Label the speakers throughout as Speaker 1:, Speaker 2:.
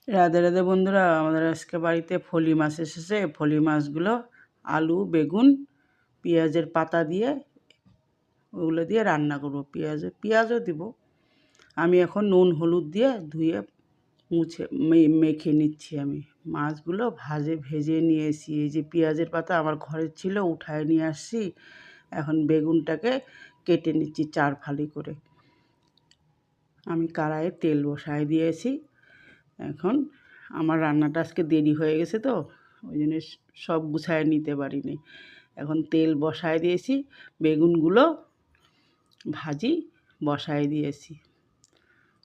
Speaker 1: রাধে রাধে বন্ধুরা, আমাদের আজকে বাড়িতে ফলি মাছ এসেছে। ফলি মাছগুলো আলু, বেগুন, পেঁয়াজের পাতা দিয়ে ওগুলো দিয়ে রান্না করব। পেঁয়াজও দিব। আমি এখন নুন হলুদ দিয়ে ধুয়ে মুছে মেখে নিচ্ছি। আমি মাছগুলো ভেজে নিয়ে এসি। এই যে পেঁয়াজের পাতা আমার ঘরে ছিল, উঠায় নিয়ে আসছি। এখন বেগুনটাকে কেটে নিচ্ছি 4 ফালি করে। আমি কড়াইয়ে তেল বসায় দিয়েছি। এখন আমার রান্নাটা আজকে দেরি হয়ে গেছে, তো ওই জন্য সব গুছায় নিতে পারিনি। এখন তেল বসায় দিয়েছি, বেগুনগুলো বসায় দিয়েছি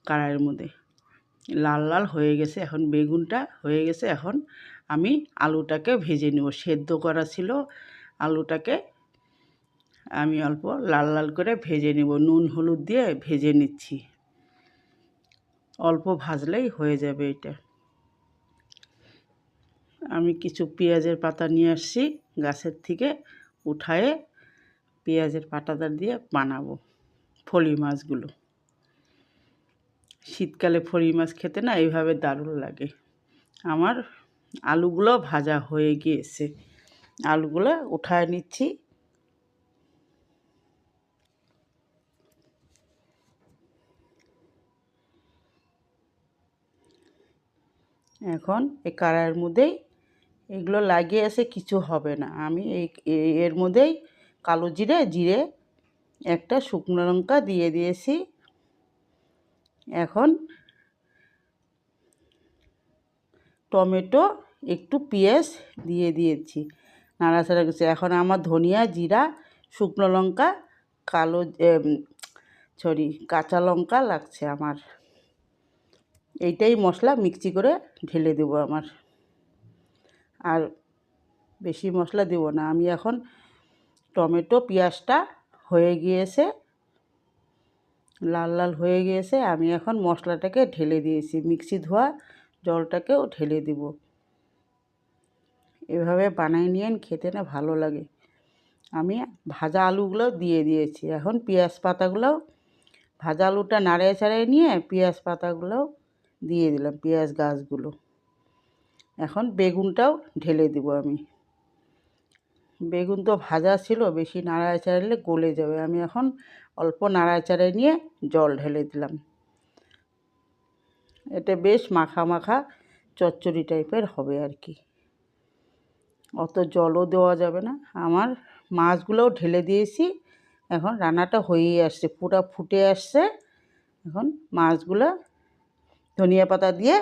Speaker 1: কড়াইয়ের মধ্যে। লাল লাল হয়ে গেছে, এখন বেগুনটা হয়ে গেছে। এখন আমি আলুটাকে ভেজে নেব। সেদ্ধ করা ছিল আলুটাকে আমি অল্প লাল লাল করে ভেজে নেব। নুন হলুদ দিয়ে ভেজে নিচ্ছি। অল্প ভাজলেই হয়ে যাবে এটা। আমি কিছু পেঁয়াজের পাতা নিয়ে আসছি গাছের থেকে, উঠায়ে পেঁয়াজের পাতাটা দিয়ে বানাবো ফলি মাছগুলো। শীতকালে ফলি মাছ খেতে না এইভাবে দারুণ লাগে। আমার আলুগুলো ভাজা হয়ে গিয়েছে, আলুগুলো উঠায় নিচ্ছি। এখন এই কড়াইয়ের মধ্যেই এগুলো লাগিয়ে আছে, কিছু হবে না। আমি এর মধ্যেই কালো জিরে একটা শুকনো লঙ্কা দিয়ে দিয়েছি। এখন টমেটো, একটু পেঁয়াজ দিয়ে দিয়েছি, নাড়াচাড়া করছি। এখন আমার ধনিয়া, জিরা, শুকনো লঙ্কা, কাঁচা লঙ্কা লাগছে আমার। এইটাই মশলা মিক্সি করে ঢেলে দেবো আমার, আর বেশি মশলা দেবো না। আমি এখন টমেটো পেঁয়াজটা হয়ে গিয়েছে, লাল লাল হয়ে গিয়েছে। আমি এখন মশলাটাকে ঢেলে দিয়েছি, মিক্সি ধোয়া জলটাকেও ঢেলে দিব। এভাবে বানিয়ে নিয়েন, খেতে না ভালো লাগে। আমি ভাজা আলুগুলো দিয়ে দিয়েছি। এখন পেঁয়াজ পাতাগুলোও, ভাজা আলুটা নাড়িয়ে চাড়িয়ে নিয়ে পেঁয়াজ পাতাগুলোও দিয়ে দিলাম, পেঁয়াজ গাছগুলো। এখন বেগুনটাও ঢেলে দিব আমি। বেগুন তো ভাজা ছিল, বেশি নাড়ায় চাড়ালে গলে যাবে। আমি এখন অল্প নাড়ায় চাড়িয়ে নিয়ে জল ঢেলে দিলাম। এটা বেশ মাখা মাখা চচ্চড়ি টাইপের হবে আর কি, অত জলও দেওয়া যাবে না। আমার মাছগুলোও ঢেলে দিয়েছি। এখন রান্নাটা হয়েই আসছে, পুরো ফুটে আসছে। এখন মাছগুলো ধনিয়া পাতা দিয়ে